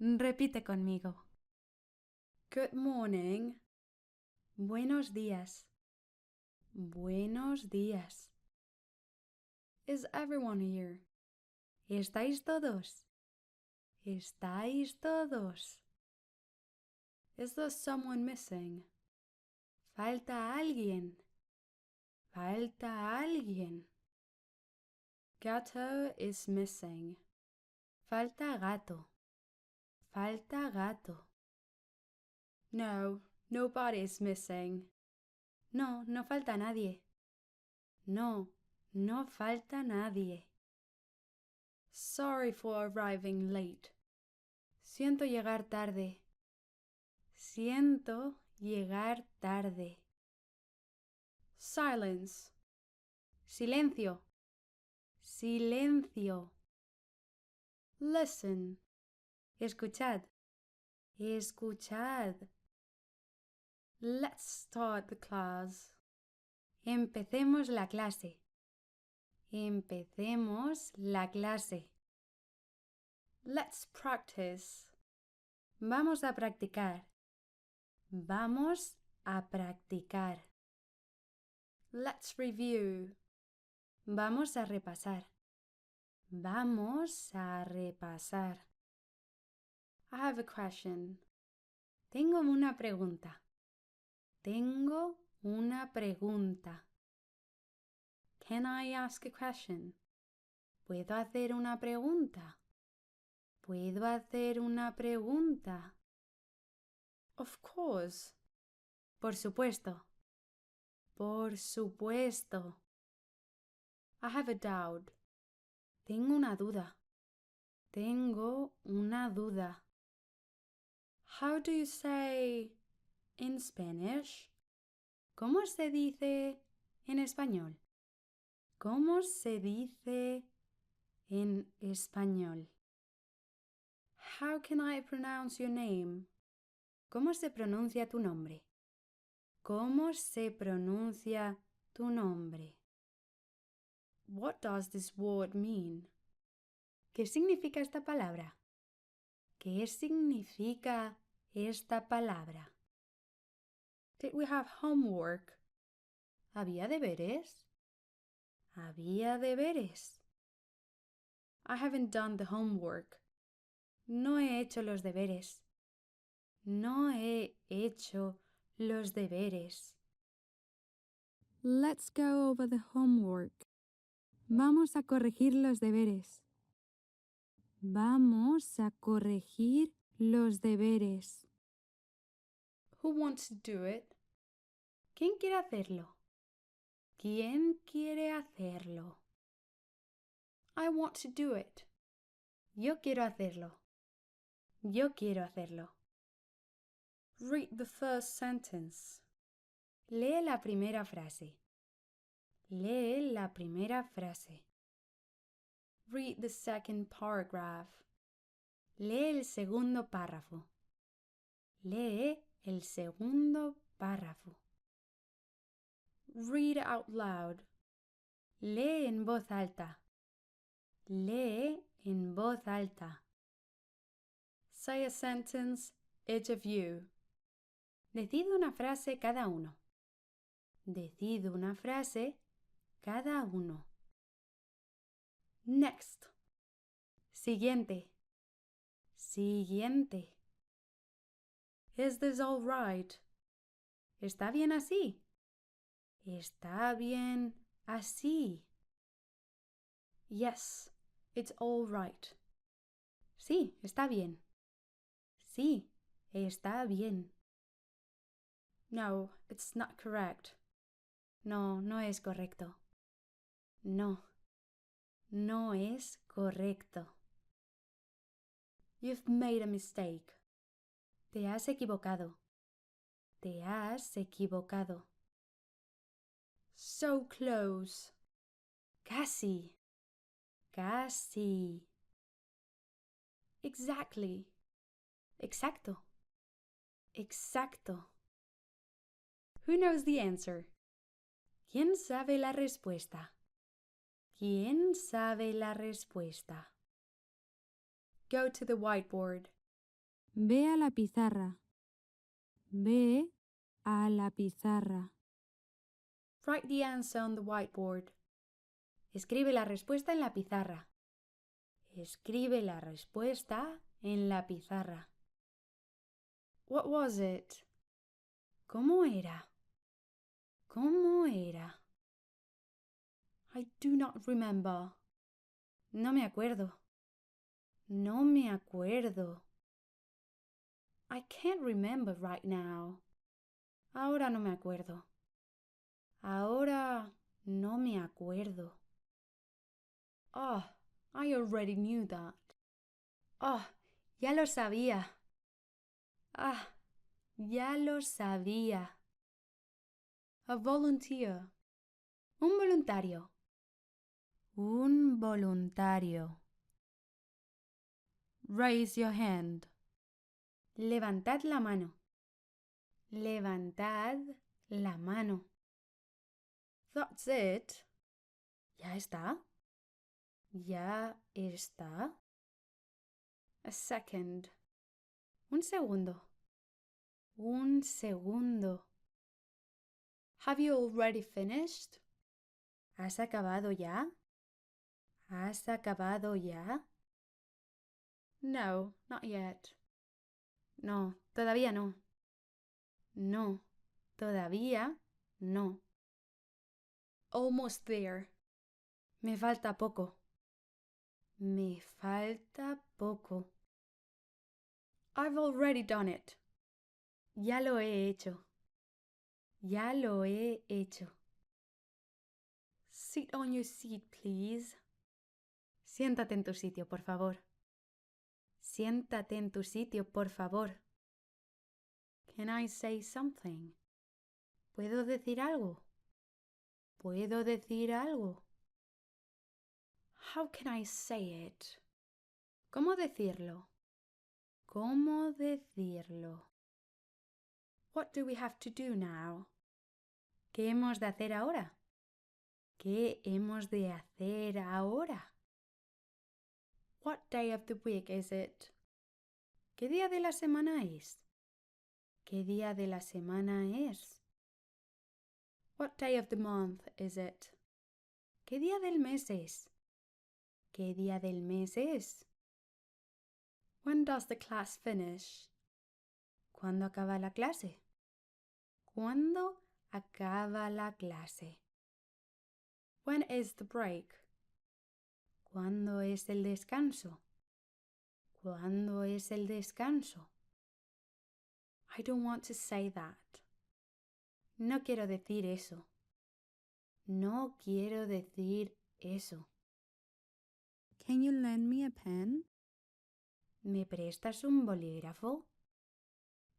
Repite conmigo. Good morning. Buenos días. Buenos días. Is everyone here? ¿Estáis todos? ¿Estáis todos? Is there someone missing? Falta alguien. Falta alguien. Gato is missing. Falta gato. Falta gato. No, nobody is missing. No, no falta nadie. No, no falta nadie. Sorry for arriving late. Siento llegar tarde. Siento llegar tarde. Silence. Silencio. Silencio. Listen. Escuchad. Escuchad. Let's start the class. Empecemos la clase. Empecemos la clase. Let's practice. Vamos a practicar. Vamos a practicar. Let's review. Vamos a repasar. Vamos a repasar. I have a question. Tengo una pregunta. Tengo una pregunta. Can I ask a question? ¿Puedo hacer una pregunta? ¿Puedo hacer una pregunta? Of course. Por supuesto. Por supuesto. I have a doubt. Tengo una duda. Tengo una duda. How do you say in Spanish? ¿Cómo se dice en español? ¿Cómo se dice en español? How can I pronounce your name? ¿Cómo se pronuncia tu nombre? ¿Cómo se pronuncia tu nombre? What does this word mean? ¿Qué significa esta palabra? ¿Qué significa esta palabra? Did we have homework? ¿Había deberes? ¿Había deberes? I haven't done the homework. No he hecho los deberes. No he hecho los deberes. Let's go over the homework. Vamos a corregir los deberes. Vamos a corregir los deberes. Who wants to do it? ¿Quién quiere hacerlo? ¿Quién quiere hacerlo? I want to do it. Yo quiero hacerlo. Yo quiero hacerlo. Read the first sentence. Lee la primera frase. Lee la primera frase. Read the second paragraph. Lee el segundo párrafo. Lee el segundo párrafo. Read out loud. Lee en voz alta. Lee en voz alta. Say a sentence, each of you. Decid una frase cada uno. Decid una frase cada uno. Next. Siguiente. Siguiente. Is this all right? ¿Está bien así? ¿Está bien así? Yes, it's all right. Sí, está bien. Sí, está bien. No, it's not correct. No, no es correcto. No, no es correcto. You've made a mistake. Te has equivocado. Te has equivocado. So close. Casi. Casi. Exactly. Exacto. Exacto. Who knows the answer? ¿Quién sabe la respuesta? ¿Quién sabe la respuesta? Go to the whiteboard. Ve a la pizarra. Ve a la pizarra. Write the answer on the whiteboard. Escribe la respuesta en la pizarra. Escribe la respuesta en la pizarra. What was it? ¿Cómo era? ¿Cómo era? I do not remember. No me acuerdo. No me acuerdo. I can't remember right now. Ahora no me acuerdo. Ahora no me acuerdo. Oh, I already knew that. Oh, ya lo sabía. Ah, ya lo sabía. A volunteer. Un voluntario. Un voluntario. Raise your hand. Levantad la mano. Levantad la mano. That's it. ¿Ya está? ¿Ya está? A second. Un segundo. Un segundo. Have you already finished? ¿Has acabado ya? ¿Has acabado ya? No, not yet. No, todavía no. No, todavía no. Almost there. Me falta poco. Me falta poco. I've already done it. Ya lo he hecho. Ya lo he hecho. Sit on your seat, please. Siéntate en tu sitio, por favor. Siéntate en tu sitio, por favor. Can I say something? ¿Puedo decir algo? ¿Puedo decir algo? How can I say it? ¿Cómo decirlo? ¿Cómo decirlo? What do we have to do now? ¿Qué hemos de hacer ahora? ¿Qué hemos de hacer ahora? What day of the week is it? ¿Qué día de la semana es? ¿Qué día de la semana es? What day of the month is it? ¿Qué día del mes es? ¿Qué día del mes es? When does the class finish? ¿Cuándo acaba la clase? ¿Cuándo acaba la clase? When is the break? ¿Cuándo es el descanso? ¿Cuándo es el descanso? I don't want to say that. No quiero decir eso. No quiero decir eso. Can you lend me a pen? ¿Me prestas un bolígrafo?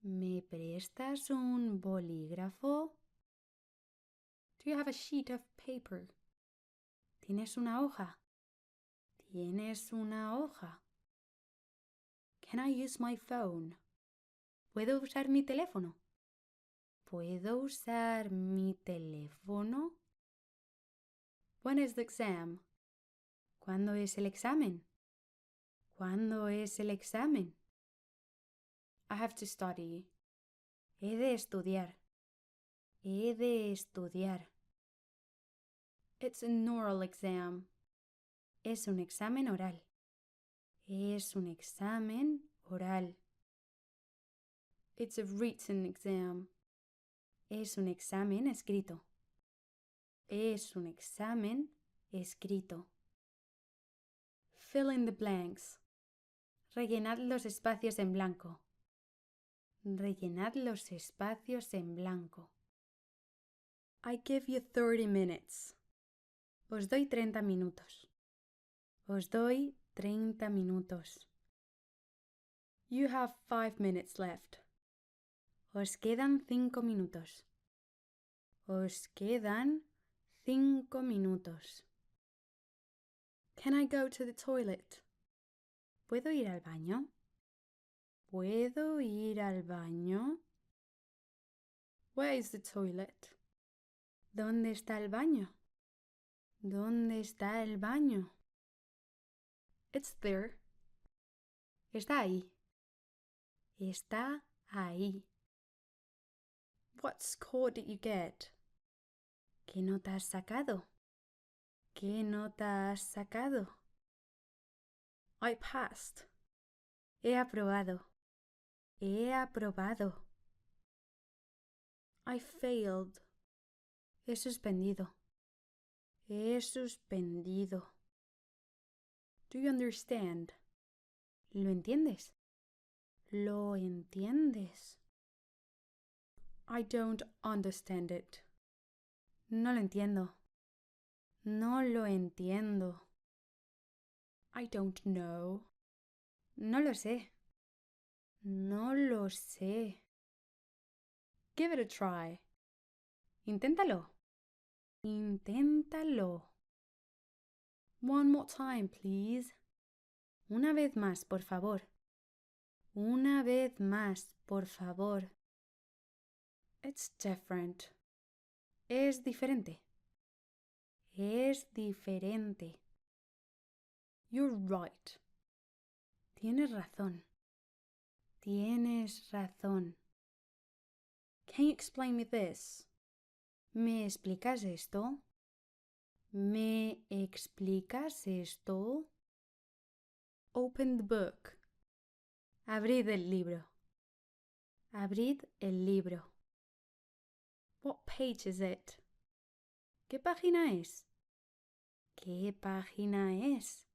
¿Me prestas un bolígrafo? Do you have a sheet of paper? ¿Tienes una hoja? ¿Tienes una hoja? Can I use my phone? ¿Puedo usar mi teléfono? ¿Puedo usar mi teléfono? When is the exam? ¿Cuándo es el examen? ¿Cuándo es el examen? I have to study. He de estudiar. He de estudiar. It's an oral exam. Es un examen oral. Es un examen oral. It's a written exam. Es un examen escrito. Es un examen escrito. Fill in the blanks. Rellenad los espacios en blanco. Rellenad los espacios en blanco. I give you 30 minutes. Os doy 30 minutos. Os doy 30 minutos. You have 5 minutes left. Os quedan 5 minutos. Os quedan 5 minutos. Can I go to the toilet? ¿Puedo ir al baño? ¿Puedo ir al baño? Where is the toilet? ¿Dónde está el baño? ¿Dónde está el baño? It's there. Está ahí. Está ahí. What score did you get? ¿Qué nota has sacado? ¿Qué nota has sacado? I passed. He aprobado. He aprobado. I failed. He suspendido. He suspendido. Do you understand? ¿Lo entiendes? ¿Lo entiendes? I don't understand it. No lo entiendo. No lo entiendo. I don't know. No lo sé. No lo sé. Give it a try. Inténtalo. Inténtalo. One more time, please. Una vez más, por favor. Una vez más, por favor. It's different. Es diferente. Es diferente. You're right. Tienes razón. Tienes razón. Can you explain me this? ¿Me explicas esto? ¿Me explicas esto? Open the book. Abrid el libro. Abrid el libro. What page is it? ¿Qué página es? ¿Qué página es?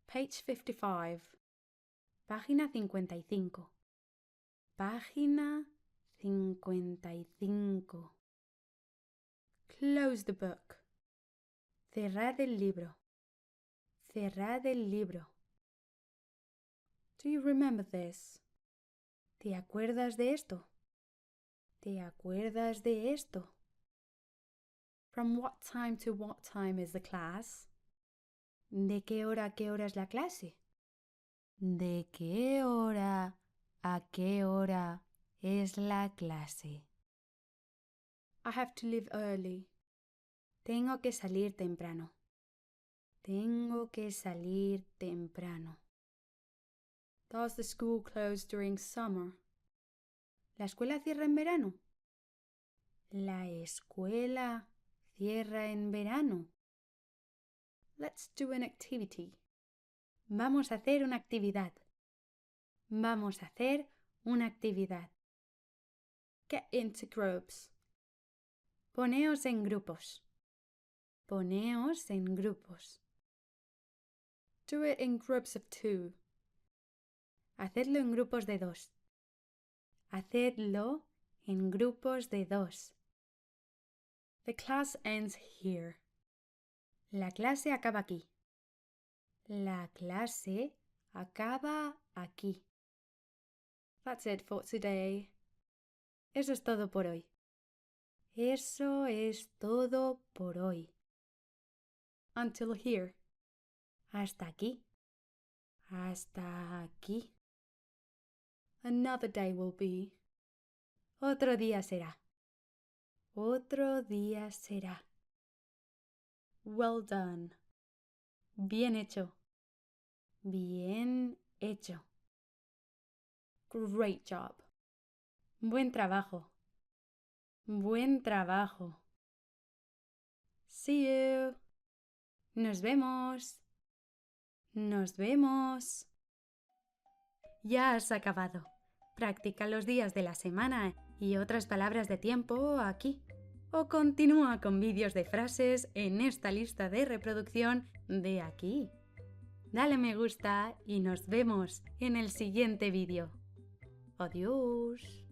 Page 55. Página 55. Página 55. Close the book. Cerrad el libro. Cerrad el libro. Do you remember this? ¿Te acuerdas de esto? ¿Te acuerdas de esto? From what time to what time is the class? ¿De qué hora a qué hora es la clase? ¿De qué hora a qué hora es la clase? I have to leave early. Tengo que salir temprano. Tengo que salir temprano. Does the school close during summer? ¿La escuela cierra en verano? La escuela cierra en verano. Let's do an activity. Vamos a hacer una actividad. Vamos a hacer una actividad. Get into groups. Poneos en grupos. Poneos en grupos. Do it in groups of 2. Hacedlo en grupos de 2. Hacedlo en grupos de 2. The class ends here. La clase acaba aquí. La clase acaba aquí. That's it for today. Eso es todo por hoy. Eso es todo por hoy. Until here. Hasta aquí. Hasta aquí. Another day will be. Otro día será. Otro día será. Well done. Bien hecho. Bien hecho. Great job. Buen trabajo. Buen trabajo. See you. Nos vemos. Nos vemos. Ya has acabado. Practica los días de la semana y otras palabras de tiempo aquí. O continúa con vídeos de frases en esta lista de reproducción de aquí. Dale me gusta y nos vemos en el siguiente vídeo. Adiós.